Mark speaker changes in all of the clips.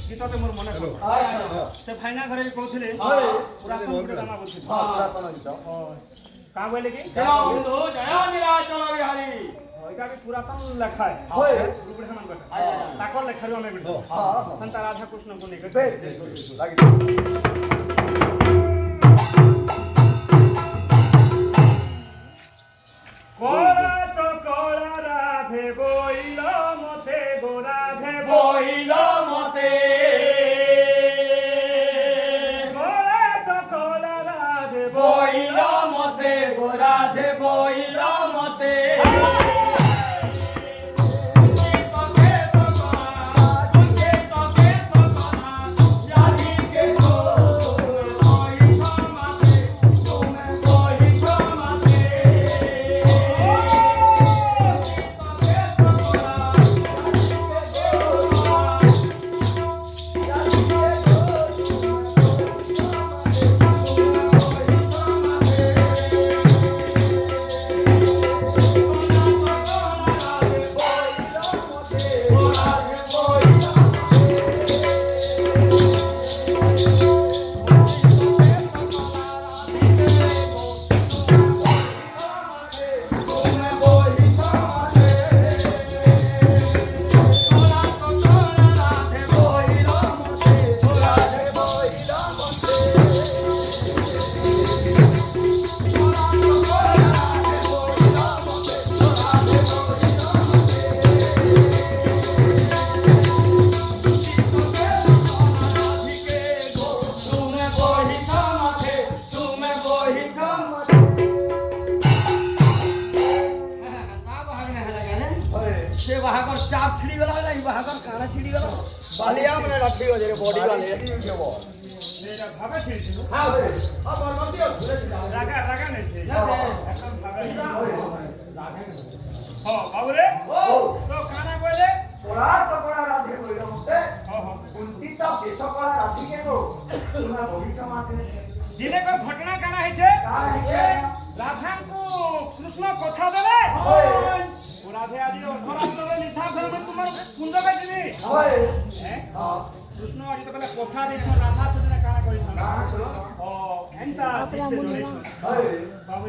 Speaker 1: গীততে মোর মনে পড়ে সে ফাইনা ঘরে কହୁଥିଲେ পুরাতন গানা বলছিল
Speaker 2: পুরাতন গীত
Speaker 1: কা বলে কি
Speaker 3: বন্ধু জয় নীলাচল বিহারী
Speaker 1: এটা কি পুরাতন লেখা রূপরে সমান কথা তাকর লেখারু আমি বিড় সন্ত রাধা কৃষ্ণ को নেই
Speaker 2: বেশ লাগি
Speaker 1: কোলা তো কোলা রাধে বইল মতে গো রাধে
Speaker 3: বইল মতে
Speaker 1: কোলা তো কোলা রাধে
Speaker 3: বইল মতে গোরাধে বইল মতে चाप छिड़ी गला नहीं बाहर काना छिड़ी गला बालिया मने रखी हो जे बॉडी वाले
Speaker 1: এটা ভাবে ছিল
Speaker 3: हां अब परमती झुले छिड़ा
Speaker 1: রাগা রাগা নাই সে
Speaker 3: ना से
Speaker 1: একদম ভাবে ও বাবু রে
Speaker 3: ओ
Speaker 1: তো কানা কইলে
Speaker 2: কোলা তো কোলা রাধে কইল মতে
Speaker 1: হ্যাঁ হ্যাঁ
Speaker 2: কুঞ্চিত বেশ কোলা রাধিকে গো তোমরা বগিচা মাঝে
Speaker 1: দিনে কো ঘটনা কানা হইছে
Speaker 2: কার হইছে
Speaker 1: রাধাଙ୍କୁ কৃষ্ণ কথা দেলে
Speaker 2: ওই
Speaker 1: ও রাধে আদি অধরাত্রে নিশা ধর্মে তোমার কুঞ্জ কাটিনি
Speaker 2: ওই
Speaker 1: হ্যাঁ
Speaker 2: হ্যাঁ
Speaker 1: কৃষ্ণ আদি তো কলে কথা দিছ রাধা সেদিন কানা কইছ
Speaker 2: কার কইল
Speaker 1: ও এন্তা দিতে জড়িছ
Speaker 2: ওই
Speaker 1: বাবু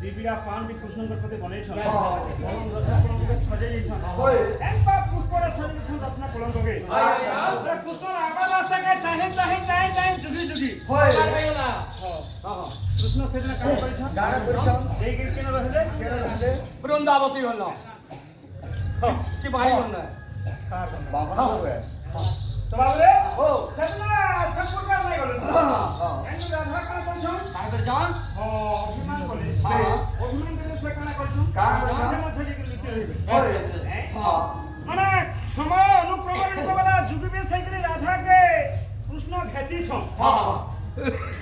Speaker 1: দিবিরা পান বি কৃষ্ণଙ୍କ প্রতি বনেছ এবং রত্ন কলঙ্কে সজাই দিছ
Speaker 2: ওই
Speaker 1: এন্তা পুষ্পরে সজাই দিছ রত্ন কলঙ্ককে কৃষ্ণ আবার রাস্তাকে চাহে চাহে চাহে চাহে যুগি যুগি
Speaker 2: ওই
Speaker 3: गला
Speaker 1: হ্যাঁ কৃষ্ণ সেদিন কানা কইছ
Speaker 2: গানা কইছ
Speaker 1: যেই গীত কেন রহিলে
Speaker 2: কেন রাধে
Speaker 3: वृंदावती हल्ला কি বাড়ি হল
Speaker 1: কার
Speaker 2: বাবা হবে
Speaker 1: তো বাবু রে
Speaker 2: ও
Speaker 1: সেদিন সম্পূর্ণ নাই গলে
Speaker 2: হ্যাঁ
Speaker 1: এন্ড রাধা কানা কইছ
Speaker 3: তারপর জান
Speaker 1: অভিমান করে অভিমান করে সে কানা কইছ
Speaker 2: কানা কইছ?
Speaker 1: তার মধ্যে যে লুচি হইবে
Speaker 2: ওই
Speaker 1: হ্যাঁ
Speaker 2: হ্যাঁ
Speaker 1: মানে সময় অনুপ্রমাণিত বেলা যুগবে সাইকেলে রাধাকে কৃষ্ণ ভেটিছ
Speaker 3: हां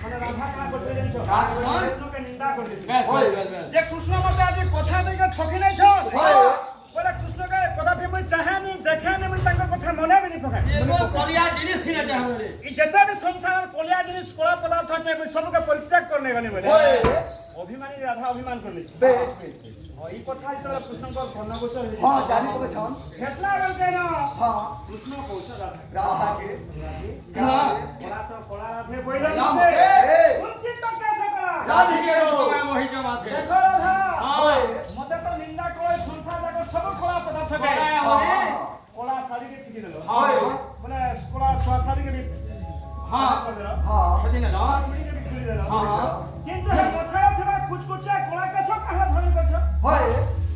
Speaker 1: মানে রাধা কানা করতে যাইছ
Speaker 2: কানা করতে?
Speaker 1: কৃষ্ণকে নিন্দা করে দিছ
Speaker 3: बस
Speaker 2: ওই
Speaker 3: बस
Speaker 1: যে কৃষ্ণ মতে আজ কথা দেইকে ঠকি নাইছ
Speaker 2: ওই
Speaker 1: বলে কৃষ্ণকে কদাপি মই চাহানি দেখানি মই তাঙ্ক কথা মনে বিনি পকাই
Speaker 3: एगो कलिया जिनिस किना चाहे रे
Speaker 1: ই যেতে বি সংসার কলিয়া জিনিস কলা পদার্থ আছে মই সবকে পরিত্যাগ করনে গনি বলে
Speaker 2: ওই
Speaker 1: অভিমানী রাধা অভিমান করলি
Speaker 2: বেশ বেশ বেশ
Speaker 1: এই কথা যেতবে কৃষ্ণଙ୍କ কর্ণগোচর হই
Speaker 2: হ্যাঁ জানি তোকে ছন
Speaker 1: ঘটনা গল কেন
Speaker 2: হ্যাঁ
Speaker 1: কৃষ্ণ কৌশ রাধা
Speaker 2: রাধাকে
Speaker 3: हां
Speaker 1: কলা তো কলা রাধে বইল
Speaker 3: রাম,
Speaker 1: মতে
Speaker 2: এ
Speaker 1: কুঞ্চিত কেসে কলা
Speaker 3: राधिके मोहि जमाते
Speaker 1: দেখো রাধা
Speaker 3: हां
Speaker 1: মতে তো নিন্দা করে সংসার দেখো সব কলা পদার্থ কে
Speaker 3: কলা হরে
Speaker 1: কলা শাড়িকে পিটি দিল
Speaker 3: हां
Speaker 1: মানে কলা সোয়া শাড়িকে বি
Speaker 3: हां
Speaker 1: করে দিল
Speaker 2: হ্যাঁ
Speaker 3: সেদিন না
Speaker 1: চুড়িকে বি খুলি দিল
Speaker 3: हां हां
Speaker 1: কিন্তু হে কথা থিবা কুচকুচা কলা কেস কাহা ধরি করছ
Speaker 2: হয়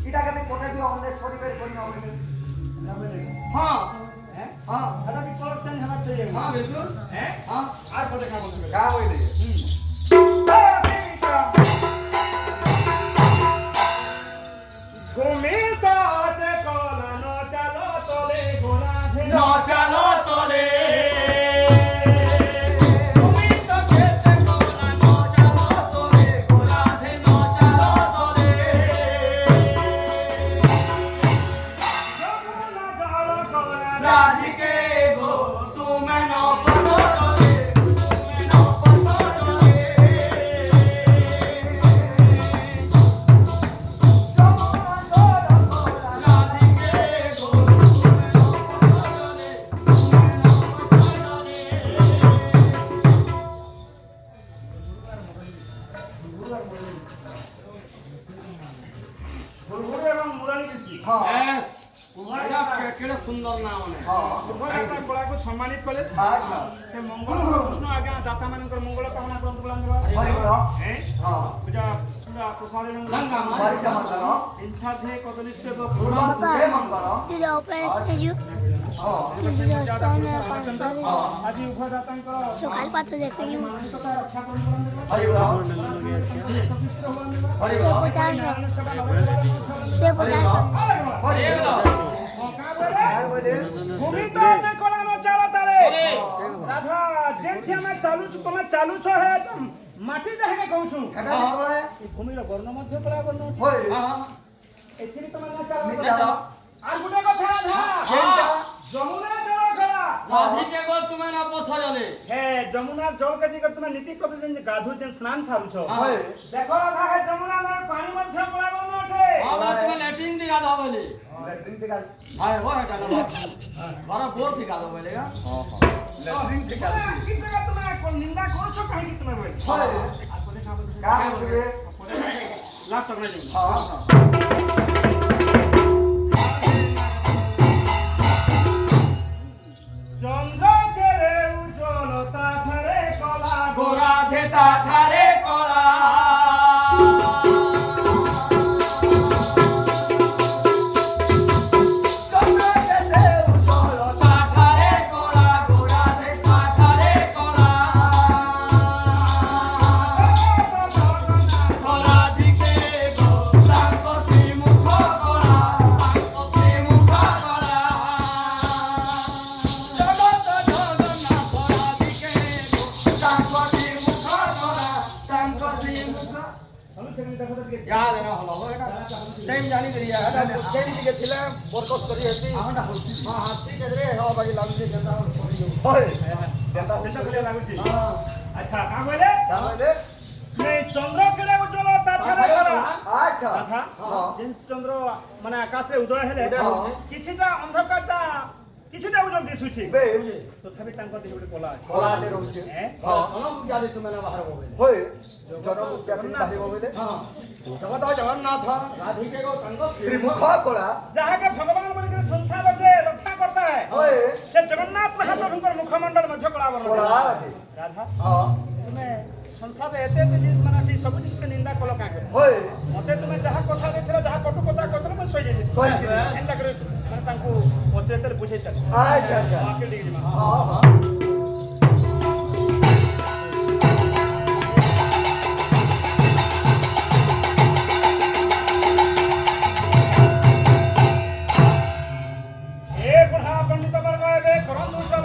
Speaker 2: এটাকে আমি কোটা দিও আমাদের শরীরের কোন আমাদের
Speaker 3: हां
Speaker 1: হ্যাঁ
Speaker 3: हां
Speaker 1: এটা বি কলর চেঞ্জ হওয়া চাই
Speaker 3: हां बिल्कुल
Speaker 1: হ্যাঁ
Speaker 3: हां
Speaker 1: আর কত কাম করতে
Speaker 2: গা হইলে
Speaker 1: ঘুমি তাতে কলা ন চালো তলে গোরা ধে
Speaker 3: न चलो तोरे তুমি তো খেতে কোলা ন চলো তোরে গোরাধে ন চলো তোরে
Speaker 1: যমুনা জল কলা
Speaker 3: রাধিকে গো তুমি ন পসো তোরে তুমি ন পসো তোরে
Speaker 1: ମାନେ
Speaker 2: ହଁ।
Speaker 1: ଉଭୟତା କଳାକୁ ସମ୍ମାନିତ କଲେ
Speaker 2: ଆଚ୍ଛା
Speaker 1: ସେ ମଙ୍ଗଳ କୃଷ୍ଣ ଆଜ୍ଞା ଦାତା ମାନଙ୍କର ମଙ୍ଗଳ କାମନା କରନ୍ତୁ ବୁଲାନ୍ତୁ
Speaker 2: ହରିବୋଲ
Speaker 1: ହେ
Speaker 2: ହଁ
Speaker 1: ପୂଜା ପୂଜା ପ୍ରସାଦ
Speaker 3: ଲଙ୍କା
Speaker 2: ମରିଚ ମଣ୍ଡଳ
Speaker 1: ଇନସାଧେ କଦଳୀ ସେବ
Speaker 2: ପୂର୍ବ ତୁତେ ମଙ୍ଗଳ
Speaker 4: तुझ्या उपरे तेजू
Speaker 2: ହଁ
Speaker 4: तुझ्या स्तन
Speaker 1: ଆଜି ଉଭୟ ଦାତାଙ୍କର
Speaker 4: सुखाल पात्र देखियो
Speaker 1: ମାନସିକତା ରକ୍ଷା କରନ୍ତୁ
Speaker 2: ହରିବୋଲ ହରିବୋଲ
Speaker 4: से पचास
Speaker 2: ହରିବୋଲ काय बोले
Speaker 1: ଭୂମିତ କଳାନ ଚାଳ ତାଳେ ରାଧା ଯେମିତି ଆମେ ଚାଲୁଛୁ ତମେ ଚାଲୁଛ ହେ ମାଟି ଦେହକେ କହୁଛୁ
Speaker 2: ଏଟା ନିକଳେ
Speaker 1: ଏ ଭୂମିର ବର୍ଣ୍ଣ ମଧ୍ୟ କଳା ବର୍ଣ୍ଣ
Speaker 2: ହୋଇ
Speaker 1: ଏଥିରେ ତମେ ନା ଚାଲ
Speaker 2: ନିଚାଳ
Speaker 1: আর ଗୋଟେ କଥା ରାଧା
Speaker 2: ଯେନ୍ଟା
Speaker 1: যমুনা জল কলা
Speaker 3: রাধিকে গো তুমি না পছালে
Speaker 1: হে যমুনা জল কাটি করে তুমি নীতি প্রতিদিন যে গাধু যে স্নান সারুছ
Speaker 2: হোই
Speaker 1: দেখো রাধা হে যমুনা নর পানি মধ্য কলা বর্ণ ওঠে
Speaker 3: বাবা তুমি ল্যাট্রিন দি গাধা বলে
Speaker 2: ল্যাট্রিন থেকে
Speaker 3: হায় ও এটা গাধা বড় বোর থি গাধা বলে গা
Speaker 2: ল্যাট্রিন থেকে
Speaker 1: কি জায়গা তুমি কোন নিন্দা করছো কাহে কি তুমি বল
Speaker 2: হোই
Speaker 1: আর কোনে না বলছো
Speaker 2: काय बोले
Speaker 1: লাভ তক না যাবে
Speaker 2: हां
Speaker 1: চন্দ্র কেরে উজ্জ্বলতা ধরে কলা
Speaker 3: গোরা ধেতা ধারে কলা
Speaker 2: চন্দ্র কেতে উজ্জ্বল
Speaker 3: ধারে কলা গোরা ধেতা ধারে কলা কলা দিকে গো তাঙ্ক শ্রীমুখ কলা তাঙ্ক শ্রীমুখ কলা জগত জগন্নাথ কলা দিকে গো তাঙ্ক শ্রীমুখ কলা তাঙ্ক শ্রীমুখ
Speaker 1: আমি সেখানে দেখো তো
Speaker 3: याद ना हलो हो एटा टाइम जानी करिया एटा टाइम दिके थिला वर्कआउट करी हेती
Speaker 2: आमटा होची
Speaker 3: हां हां ठीक है रे हो बाकी लालजी जनता करी जो
Speaker 2: होय
Speaker 1: দেতা সেটা বলে লাগুছি আচ্ছা কা বলে
Speaker 2: काय बोले
Speaker 1: এই চন্দ্র কেরে উজ্জ্বলতা ধরে কলা
Speaker 2: अच्छा
Speaker 1: রাধা
Speaker 2: हां
Speaker 1: যে চন্দ্র মানে আকাশে উদয় হেলে
Speaker 2: হ্যাঁ।
Speaker 1: কিছুটা অন্ধকারটা কিছুটা উজ্জ্বল দিশুছি
Speaker 2: बे
Speaker 1: তথাপি তাঙ্কর দেহে ଗୋଟେ কলা আছে
Speaker 2: कोलाले रहउचे
Speaker 1: হ্যাঁ
Speaker 2: हां
Speaker 3: सोना बुझाले तुमे ना बाहर बोले
Speaker 2: होय जनम उद्यापन बाहे बोले
Speaker 3: हां जगत जगन्नाथ राधिके को तंग
Speaker 2: श्रीमुख कोला
Speaker 1: যাহাকে ভগবান বলে করে সংসার যে রক্ষা করতে হয়
Speaker 2: होय
Speaker 1: সে জগন্নাথ মহাপ্রভুଙ୍କର মুখমণ্ডল ମଧ୍ୟ কলা বর্ণ
Speaker 2: कोला आके
Speaker 1: রাধা
Speaker 2: हां
Speaker 1: তুমি সংসারে এতে এতে জিনিস মানে আছে সব জিনিস নিন্দা কলো কাকে
Speaker 2: होय
Speaker 1: মতে তুমি যাহা কথা দেখছিল যাহা কটু কথা কইছিল মই সই যাই
Speaker 2: ସହିଥିଲି।
Speaker 1: এন্টা করে মানে তাଙ୍କୁ মতে এতে বুঝাই চাল
Speaker 2: अच्छा अच्छा
Speaker 1: মাকে দিই মা
Speaker 2: हां हां
Speaker 1: এ বুঢ়া পণ্ডিত বর্গ এবে করন্তু সব